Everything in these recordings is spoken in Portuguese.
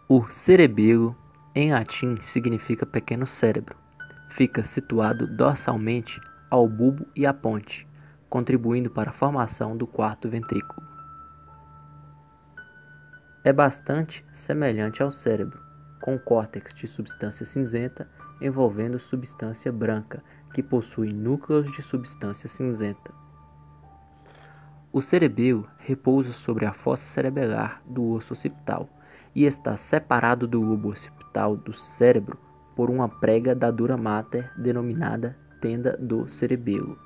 O cerebelo, em latim, significa pequeno cérebro. Fica situado dorsalmente ao bulbo e à ponte, contribuindo para a formação do quarto ventrículo. É bastante semelhante ao cérebro, com córtex de substância cinzenta envolvendo substância branca, que possui núcleos de substância cinzenta. O cerebelo repousa sobre a fossa cerebelar do osso occipital e está separado do lobo occipital do cérebro por uma prega da dura mater denominada tenda do cerebelo.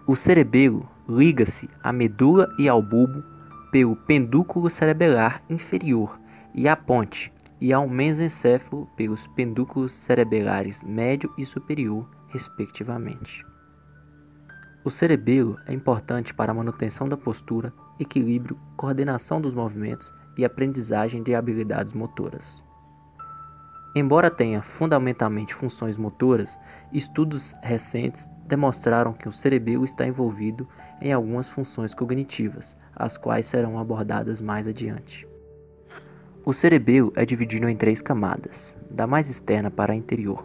O cerebelo liga-se à medula e ao bulbo pelo pendúculo cerebelar inferior e à ponte, e ao mesencéfalo pelos pendúculos cerebelares médio e superior, respectivamente. O cerebelo é importante para a manutenção da postura, equilíbrio, coordenação dos movimentos e aprendizagem de habilidades motoras. Embora tenha fundamentalmente funções motoras, estudos recentes demonstraram que o cerebelo está envolvido em algumas funções cognitivas, as quais serão abordadas mais adiante. O cerebelo é dividido em 3 camadas, da mais externa para a interior,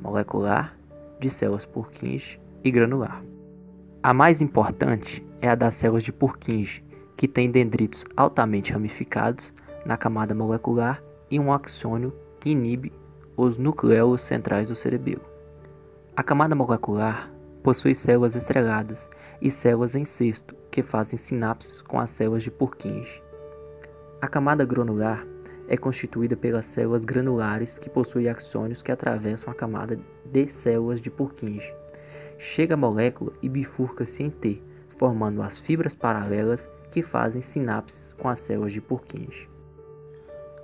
molecular, de células Purkinje e granular. A mais importante é a das células de Purkinje, que tem dendritos altamente ramificados na camada molecular e um axônio que inibe os nucleolos centrais do cerebelo. A camada molecular possui células estreladas e células em cesto que fazem sinapses com as células de Purkinje. A camada granular é constituída pelas células granulares que possuem axônios que atravessam a camada de células de Purkinje. Chega a molécula e bifurca-se em T, formando as fibras paralelas que fazem sinapses com as células de Purkinje.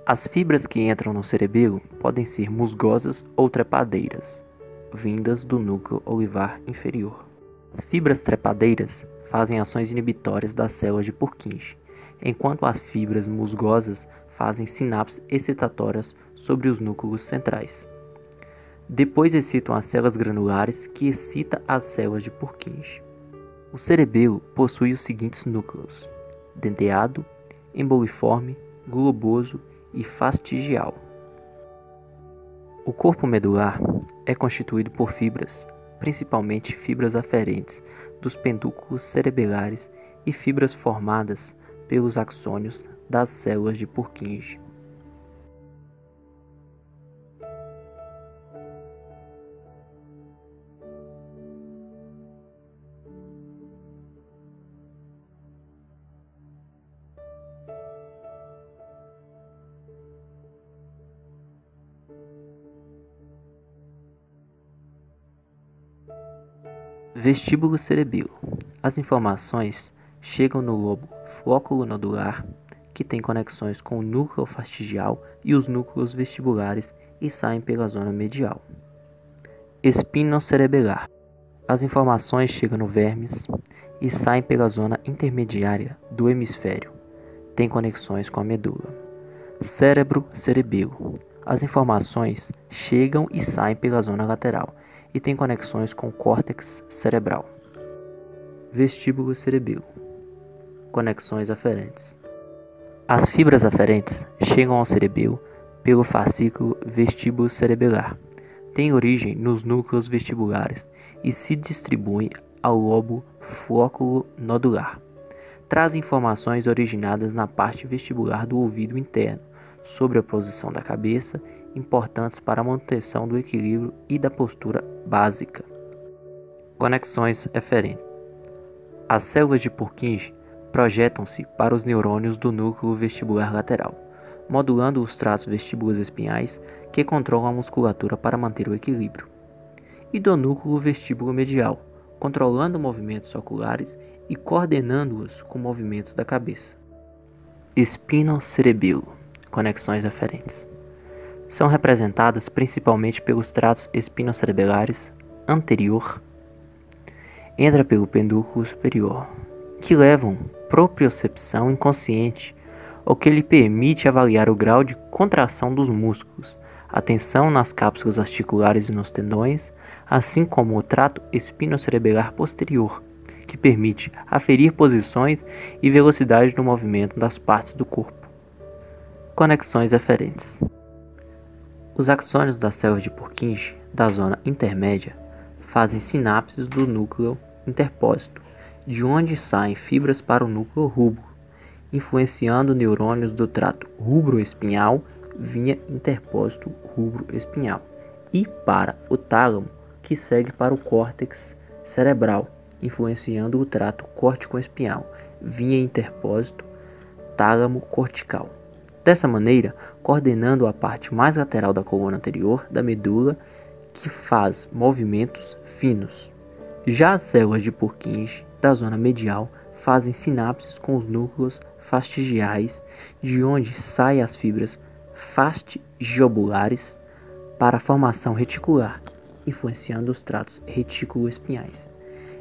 As fibras que entram no cerebelo podem ser musgosas ou trepadeiras, vindas do núcleo olivar inferior. As fibras trepadeiras fazem ações inibitórias das células de Purkinje, enquanto as fibras musgosas fazem sinapses excitatórias sobre os núcleos centrais. Depois excitam as células granulares, que excita as células de Purkinje. O cerebelo possui os seguintes núcleos: denteado, emboliforme, globoso e fastigial. O corpo medular é constituído por fibras, principalmente fibras aferentes dos pendúculos cerebelares e fibras formadas pelos axônios das células de Purkinje. Vestíbulo cerebelo. As informações chegam no lobo flóculo-nodular, que tem conexões com o núcleo fastigial e os núcleos vestibulares e saem pela zona medial. Espinocerebelar. As informações chegam no vermes e saem pela zona intermediária do hemisfério. Tem conexões com a medula. Cérebro-cerebelo. As informações chegam e saem pela zona lateral e tem conexões com o córtex cerebral. Vestíbulo cerebelo. Conexões aferentes. As fibras aferentes chegam ao cerebelo pelo fascículo vestíbulo cerebelar, têm origem nos núcleos vestibulares e se distribuem ao lobo flóculo nodular. Trazem informações originadas na parte vestibular do ouvido interno sobre a posição da cabeça, importantes para a manutenção do equilíbrio e da postura básica. Conexões eferentes. As células de Purkinje projetam-se para os neurônios do núcleo vestibular lateral, modulando os tratos vestibulos espinhais que controlam a musculatura para manter o equilíbrio, e do núcleo vestíbulo medial, controlando movimentos oculares e coordenando-os com movimentos da cabeça. Espinocerebelo. Conexões aferentes. São representadas principalmente pelos tratos espinocerebelares anterior, entra pelo pendúculo superior, que levam propriocepção inconsciente, o que lhe permite avaliar o grau de contração dos músculos, a tensão nas cápsulas articulares e nos tendões, assim como o trato espinocerebelar posterior, que permite aferir posições e velocidade no movimento das partes do corpo. Conexões eferentes. Os axônios das células de Purkinje da zona intermédia fazem sinapses do núcleo interpósito, de onde saem fibras para o núcleo rubro, influenciando neurônios do trato rubroespinhal via interpósito rubroespinhal e para o tálamo, que segue para o córtex cerebral, influenciando o trato córtico-espinhal via interpósito tálamo cortical. Dessa maneira, coordenando a parte mais lateral da coluna anterior da medula, que faz movimentos finos. Já as células de Purkinje da zona medial fazem sinapses com os núcleos fastigiais, de onde saem as fibras fastigiobulares para a formação reticular, influenciando os tratos retículo-espinhais,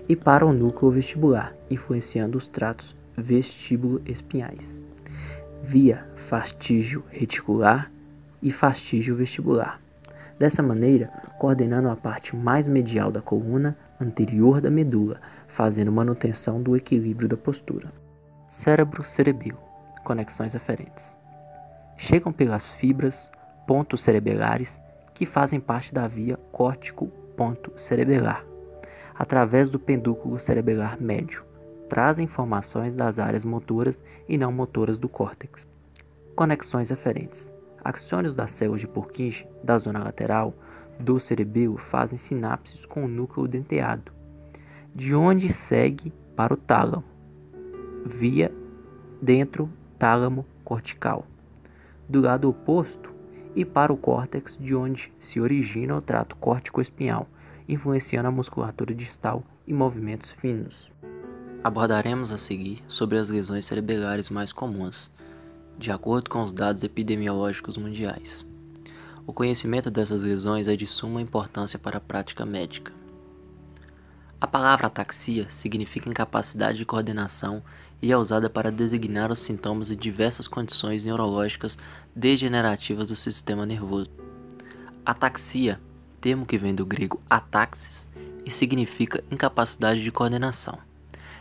e para o núcleo vestibular, influenciando os tratos vestíbulo-espinhais, via fastígio reticular e fastígio vestibular. Dessa maneira, coordenando a parte mais medial da coluna anterior da medula, fazendo manutenção do equilíbrio da postura. Cérebro-cerebelo. Conexões eferentes. Chegam pelas fibras pontos cerebelares que fazem parte da via córtico-ponto cerebelar, através do pedúnculo cerebelar médio. Trazem informações das áreas motoras e não motoras do córtex. Conexões eferentes. Axônios das células de Purkinje da zona lateral do cerebelo fazem sinapses com o núcleo denteado, de onde segue para o tálamo, via dentro tálamo cortical, do lado oposto, e para o córtex, de onde se origina o trato córtico-espinhal, influenciando a musculatura distal e movimentos finos. Abordaremos a seguir sobre as lesões cerebelares mais comuns, de acordo com os dados epidemiológicos mundiais. O conhecimento dessas lesões é de suma importância para a prática médica. A palavra ataxia significa incapacidade de coordenação e é usada para designar os sintomas de diversas condições neurológicas degenerativas do sistema nervoso. Ataxia, termo que vem do grego ataxis, e significa incapacidade de coordenação.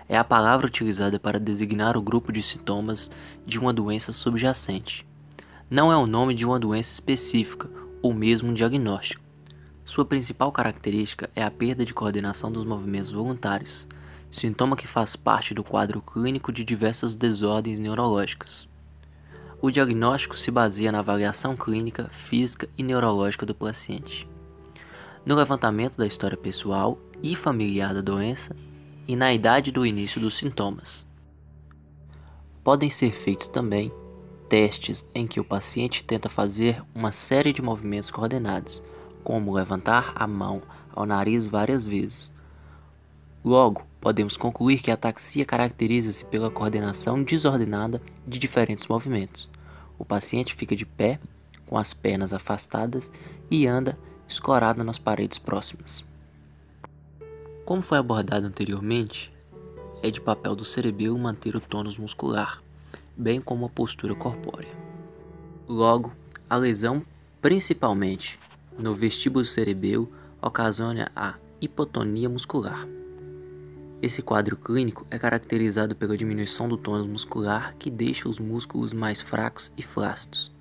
É a palavra utilizada para designar o grupo de sintomas de uma doença subjacente. Não é o nome de uma doença específica ou mesmo um diagnóstico. Sua principal característica é a perda de coordenação dos movimentos voluntários, sintoma que faz parte do quadro clínico de diversas desordens neurológicas. O diagnóstico se baseia na avaliação clínica, física e neurológica do paciente, no levantamento da história pessoal e familiar da doença e na idade do início dos sintomas. Podem ser feitos também testes em que o paciente tenta fazer uma série de movimentos coordenados, como levantar a mão ao nariz várias vezes. Logo, podemos concluir que a ataxia caracteriza-se pela coordenação desordenada de diferentes movimentos. O paciente fica de pé, com as pernas afastadas e anda escorado nas paredes próximas. Como foi abordado anteriormente, é de papel do cerebelo manter o tônus muscular, bem como a postura corpórea. Logo, a lesão, principalmente no vestíbulo cerebelo, ocasiona a hipotonia muscular. Esse quadro clínico é caracterizado pela diminuição do tônus muscular que deixa os músculos mais fracos e flácidos.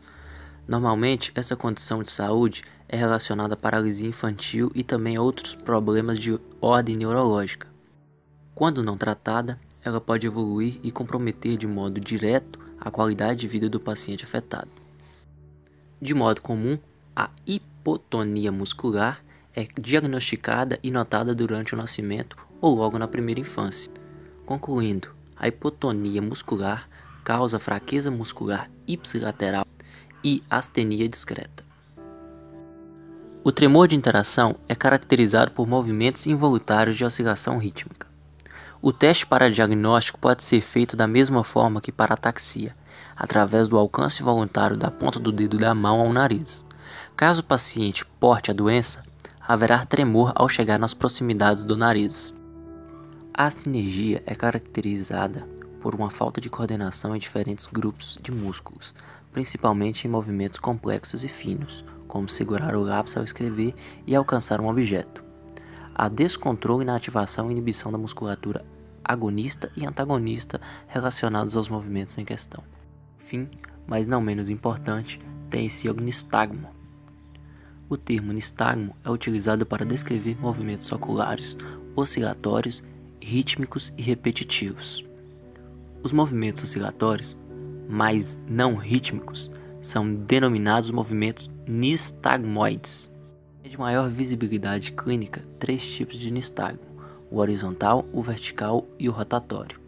Normalmente, essa condição de saúde é relacionada à paralisia infantil e também a outros problemas de ordem neurológica. Quando não tratada, ela pode evoluir e comprometer de modo direto a qualidade de vida do paciente afetado. De modo comum, a hipotonia muscular é diagnosticada e notada durante o nascimento ou logo na primeira infância. Concluindo, a hipotonia muscular causa fraqueza muscular ipsilateral e astenia discreta. O tremor de interação é caracterizado por movimentos involuntários de oscilação rítmica. O teste para diagnóstico pode ser feito da mesma forma que para ataxia, através do alcance voluntário da ponta do dedo da mão ao nariz. Caso o paciente porte a doença, haverá tremor ao chegar nas proximidades do nariz. A sinergia é caracterizada por uma falta de coordenação em diferentes grupos de músculos, principalmente em movimentos complexos e finos, como segurar o lápis ao escrever e alcançar um objeto. Há descontrole na ativação e inibição da musculatura agonista e antagonista relacionados aos movimentos em questão. Fim, mas não menos importante, tem seu nistagmo. O termo nistagmo é utilizado para descrever movimentos oculares, oscilatórios, rítmicos e repetitivos. Os movimentos oscilatórios, mas não rítmicos, são denominados movimentos nistagmoides. É de maior visibilidade clínica 3 tipos de nistagmo: o horizontal, o vertical e o rotatório.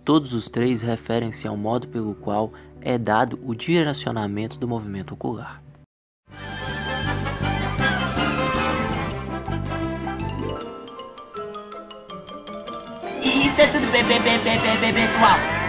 Todos os 3 referem-se ao modo pelo qual é dado o direcionamento do movimento ocular. Isso é tudo, pessoal.